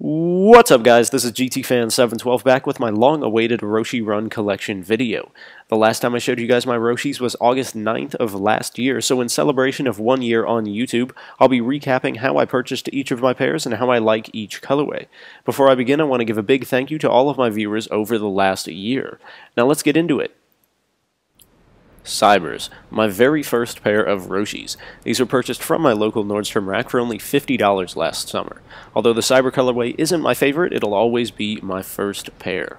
What's up guys, this is GTFan712 back with my long-awaited Roshe Run collection video. The last time I showed you guys my Roshis was August 9th of last year, so in celebration of 1 year on YouTube, I'll be recapping how I purchased each of my pairs and how I like each colorway. Before I begin, I want to give a big thank you to all of my viewers over the last year. Now let's get into it. Cybers, my very first pair of Roshis. These were purchased from my local Nordstrom rack for only $50 last summer. Although the Cyber colorway isn't my favorite, it'll always be my first pair.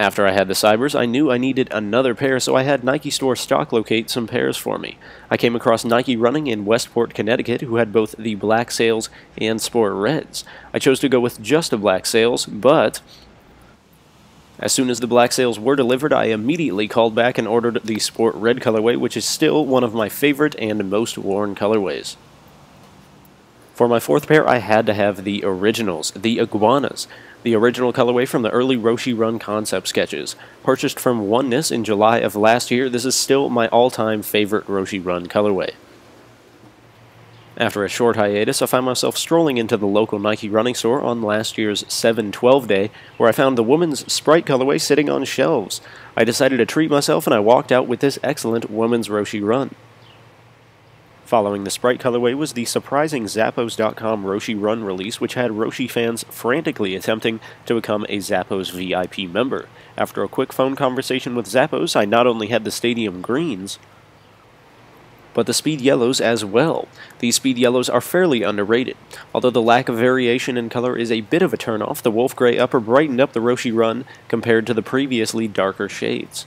After I had the Cybers, I knew I needed another pair, so I had Nike Store stock locate some pairs for me. I came across Nike Running in Westport, Connecticut, who had both the black sails and sport reds. I chose to go with just the black sails, but as soon as the black sails were delivered, I immediately called back and ordered the Sport Red colorway, which is still one of my favorite and most worn colorways. For my fourth pair, I had to have the originals, the Iguanas, the original colorway from the early Roshe Run concept sketches. Purchased from Oneness in July of last year, this is still my all-time favorite Roshe Run colorway. After a short hiatus, I found myself strolling into the local Nike running store on last year's 7/12 day, where I found the women's Sprite colorway sitting on shelves. I decided to treat myself and I walked out with this excellent women's Roshe Run. Following the Sprite colorway was the surprising Zappos.com Roshe Run release, which had Roshi fans frantically attempting to become a Zappos VIP member. After a quick phone conversation with Zappos, I not only had the Stadium Greens, but the Speed Yellows as well. These Speed Yellows are fairly underrated. Although the lack of variation in color is a bit of a turnoff, the Wolf Gray upper brightened up the Roshe Run compared to the previously darker shades.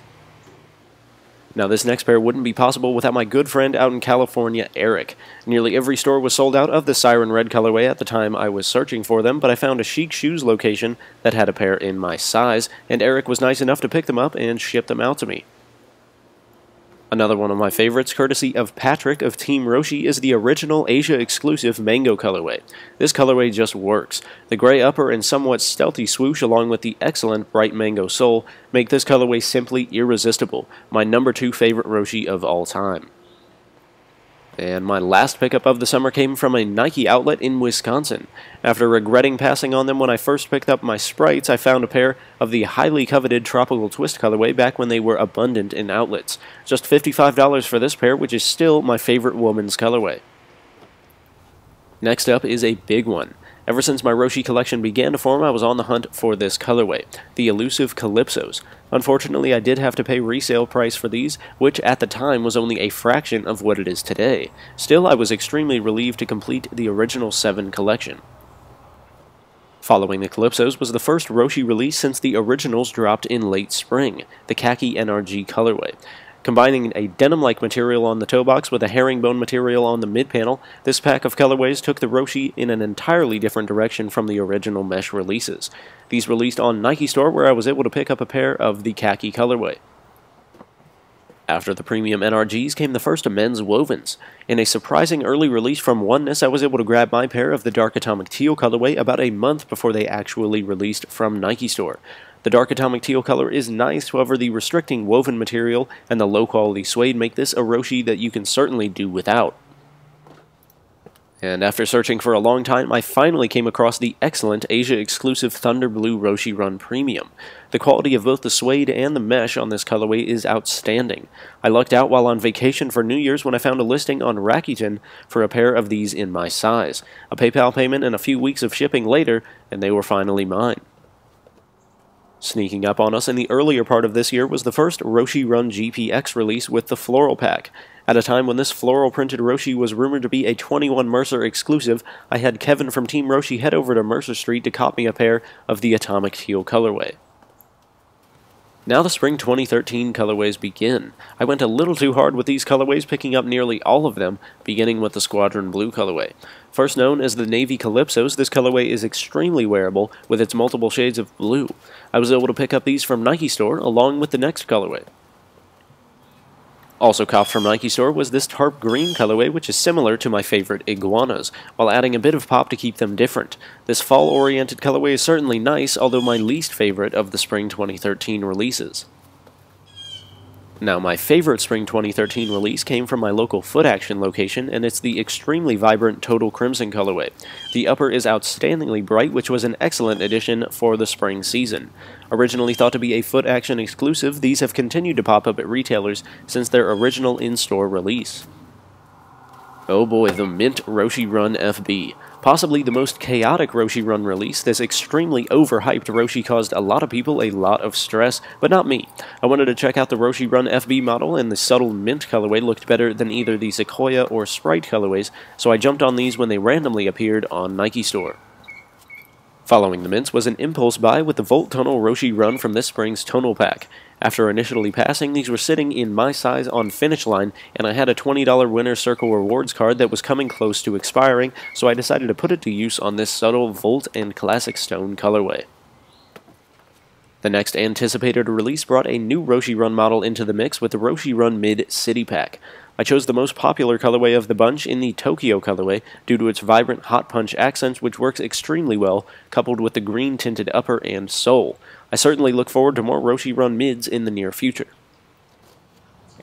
Now this next pair wouldn't be possible without my good friend out in California, Eric. Nearly every store was sold out of the Siren Red colorway at the time I was searching for them, but I found a Chic Shoes location that had a pair in my size, and Eric was nice enough to pick them up and ship them out to me. Another one of my favorites, courtesy of Patrick of Team Roshi, is the original Asia-exclusive Mango colorway. This colorway just works. The gray upper and somewhat stealthy swoosh along with the excellent bright mango sole make this colorway simply irresistible, my number 2 favorite Roshi of all time. And my last pickup of the summer came from a Nike outlet in Wisconsin. After regretting passing on them when I first picked up my Sprites, I found a pair of the highly coveted Tropical Twist colorway back when they were abundant in outlets. Just $55 for this pair, which is still my favorite woman's colorway. Next up is a big one. Ever since my Roshi collection began to form, I was on the hunt for this colorway, the elusive Calypsos. Unfortunately, I did have to pay resale price for these, which at the time was only a fraction of what it is today. Still, I was extremely relieved to complete the original 7 collection. Following the Calypsos was the first Roshi release since the originals dropped in late spring, the Khaki Nrg Colorway. Combining a denim-like material on the toe box with a herringbone material on the mid-panel, this pack of colorways took the Roshi in an entirely different direction from the original mesh releases. These released on Nike Store, where I was able to pick up a pair of the Khaki colorway. After the premium NRGs came the first men's wovens. In a surprising early release from Oneness, I was able to grab my pair of the Dark Atomic Teal colorway about a month before they actually released from Nike Store. The Dark Atomic Teal color is nice, however the restricting woven material and the low-quality suede make this a Roshi that you can certainly do without. And after searching for a long time, I finally came across the excellent Asia-exclusive Thunder Blue Roshe Run Premium. The quality of both the suede and the mesh on this colorway is outstanding. I lucked out while on vacation for New Year's when I found a listing on Rakuten for a pair of these in my size. A PayPal payment and a few weeks of shipping later, and they were finally mine. Sneaking up on us in the earlier part of this year was the first Roshe Run GPX release with the Floral Pack. At a time when this floral-printed Roshi was rumored to be a 21 Mercer exclusive, I had Kevin from Team Roshi head over to Mercer Street to cop me a pair of the Atomic Teal colorway. Now the spring 2013 colorways begin. I went a little too hard with these colorways, picking up nearly all of them, beginning with the Squadron Blue colorway. First known as the Navy Calypsos, this colorway is extremely wearable with its multiple shades of blue. I was able to pick up these from Nike Store along with the next colorway. Also copped from Nike Store was this Tarp Green colorway, which is similar to my favorite Iguanas, while adding a bit of pop to keep them different. This fall-oriented colorway is certainly nice, although my least favorite of the spring 2013 releases. Now, my favorite Spring 2013 release came from my local Foot Action location, and it's the extremely vibrant Total Crimson colorway. The upper is outstandingly bright, which was an excellent addition for the spring season. Originally thought to be a Foot Action exclusive, these have continued to pop up at retailers since their original in-store release. Oh boy, the Mint Roshe Run FB. Possibly the most chaotic Roshe Run release, this extremely overhyped Roshi caused a lot of people a lot of stress, but not me. I wanted to check out the Roshe Run FB model, and the subtle mint colorway looked better than either the Sequoia or Sprite colorways, so I jumped on these when they randomly appeared on Nike Store. Following the mints was an impulse buy with the Volt Tonal Roshe Run from this spring's tonal pack. After initially passing, these were sitting in my size on finish line, and I had a $20 Winner Circle Rewards card that was coming close to expiring, so I decided to put it to use on this subtle Volt and Classic Stone colorway. The next anticipated release brought a new Roshe Run model into the mix with the Roshe Run Mid City Pack. I chose the most popular colorway of the bunch in the Tokyo colorway due to its vibrant hot punch accents, which works extremely well, coupled with the green tinted upper and sole. I certainly look forward to more Roshe Run mids in the near future.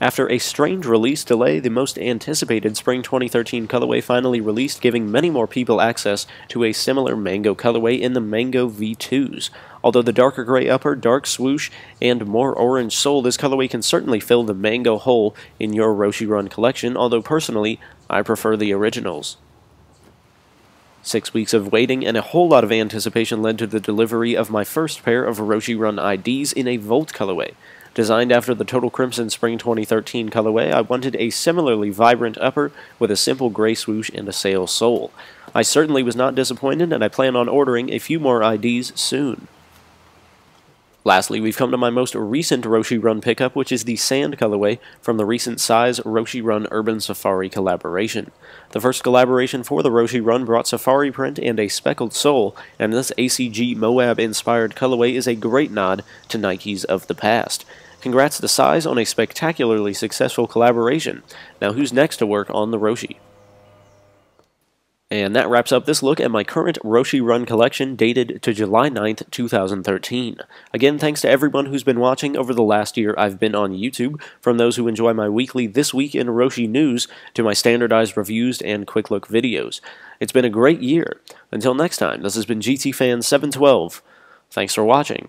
After a strange release delay, the most anticipated Spring 2013 colorway finally released, giving many more people access to a similar Mango colorway in the Mango V2s. Although the darker gray upper, dark swoosh, and more orange sole, this colorway can certainly fill the Mango hole in your Roshe Run collection, although personally, I prefer the originals. 6 weeks of waiting and a whole lot of anticipation led to the delivery of my first pair of Roshe Run IDs in a Volt colorway. Designed after the Total Crimson Spring 2013 colorway, I wanted a similarly vibrant upper with a simple gray swoosh and a sail sole. I certainly was not disappointed, and I plan on ordering a few more IDs soon. Lastly, we've come to my most recent Roshe Run pickup, which is the Sand colorway from the recent Size Roshe Run Urban Safari collaboration. The first collaboration for the Roshe Run brought safari print and a speckled sole, and this ACG Moab-inspired colorway is a great nod to Nikes of the past. Congrats to Size on a spectacularly successful collaboration. Now who's next to work on the Roshi? And that wraps up this look at my current Roshe Run collection dated to July 9th, 2013. Again, thanks to everyone who's been watching over the last year I've been on YouTube, from those who enjoy my weekly This Week in Roshi news to my standardized reviews and quick look videos. It's been a great year. Until next time, this has been GTFan712. Thanks for watching.